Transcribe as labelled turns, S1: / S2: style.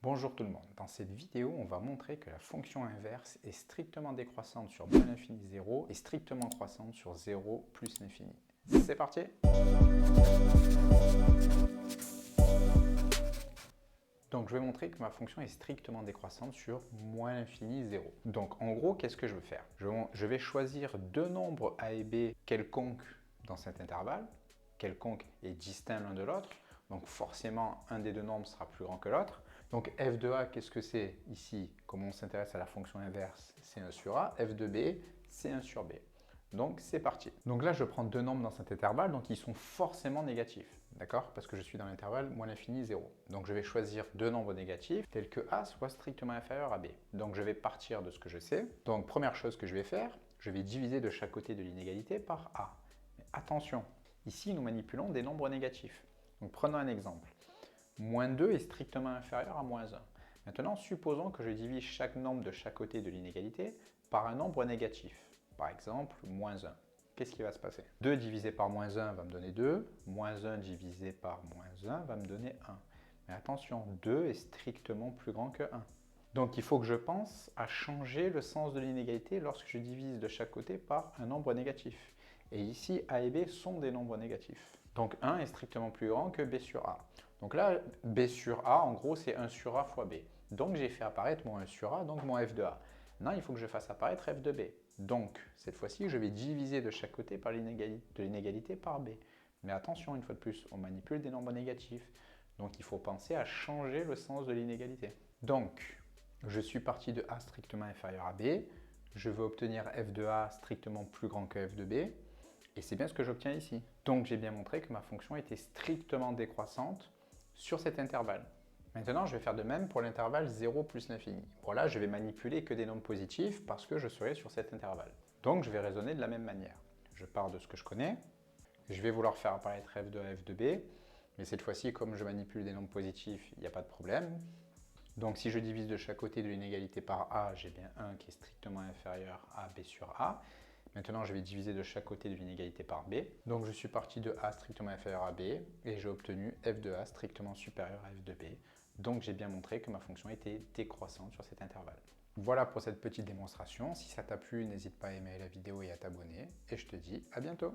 S1: Bonjour tout le monde, dans cette vidéo on va montrer que la fonction inverse est strictement décroissante sur moins l'infini 0 et strictement croissante sur 0 plus l'infini. C'est parti! Donc je vais montrer que ma fonction est strictement décroissante sur moins l'infini 0. Donc en gros, qu'est-ce que je veux faire? Je vais choisir deux nombres a et b quelconques dans cet intervalle, quelconque est distinct l'un de l'autre, donc forcément un des deux nombres sera plus grand que l'autre. Donc f de a, qu'est-ce que c'est ici? Comme on s'intéresse à la fonction inverse, c'est 1 sur a, f de b, c'est 1 sur b. Donc c'est parti. Donc là je prends deux nombres dans cet intervalle, donc ils sont forcément négatifs, d'accord? Parce que je suis dans l'intervalle moins l'infini 0. Donc je vais choisir deux nombres négatifs tels que a soit strictement inférieur à b. Donc je vais partir de ce que je sais. Donc première chose que je vais faire, je vais diviser de chaque côté de l'inégalité par a. Mais attention, ici nous manipulons des nombres négatifs. Donc prenons un exemple. Moins 2 est strictement inférieur à moins 1. Maintenant, supposons que je divise chaque nombre de chaque côté de l'inégalité par un nombre négatif. Par exemple, moins 1. Qu'est-ce qui va se passer? 2 divisé par moins 1 va me donner 2. Moins 1 divisé par moins 1 va me donner 1. Mais attention, 2 est strictement plus grand que 1. Donc il faut que je pense à changer le sens de l'inégalité lorsque je divise de chaque côté par un nombre négatif. Et ici, a et b sont des nombres négatifs. Donc 1 est strictement plus grand que b sur a. Donc là, b sur a, en gros, c'est 1 sur a fois b. Donc j'ai fait apparaître mon 1 sur a, donc mon f de a. Maintenant, il faut que je fasse apparaître f de b. Donc, cette fois-ci, je vais diviser de chaque côté par l'inégalité par b. Mais attention, une fois de plus, on manipule des nombres négatifs. Donc, il faut penser à changer le sens de l'inégalité. Donc, je suis parti de a strictement inférieur à b. Je veux obtenir f de a strictement plus grand que f de b. Et c'est bien ce que j'obtiens ici. Donc j'ai bien montré que ma fonction était strictement décroissante sur cet intervalle. Maintenant, je vais faire de même pour l'intervalle 0 plus l'infini. Bon là, je vais manipuler que des nombres positifs parce que je serai sur cet intervalle. Donc je vais raisonner de la même manière. Je pars de ce que je connais. Je vais vouloir faire apparaître f de a, f de b. Mais cette fois-ci, comme je manipule des nombres positifs, il n'y a pas de problème. Donc si je divise de chaque côté de l'inégalité par a, j'ai bien 1 qui est strictement inférieur à b sur a. Maintenant, je vais diviser de chaque côté de l'inégalité par b. Donc je suis parti de a strictement inférieur à b et j'ai obtenu f de a strictement supérieur à f de b. Donc j'ai bien montré que ma fonction était décroissante sur cet intervalle. Voilà pour cette petite démonstration. Si ça t'a plu, n'hésite pas à aimer la vidéo et à t'abonner. Et je te dis à bientôt.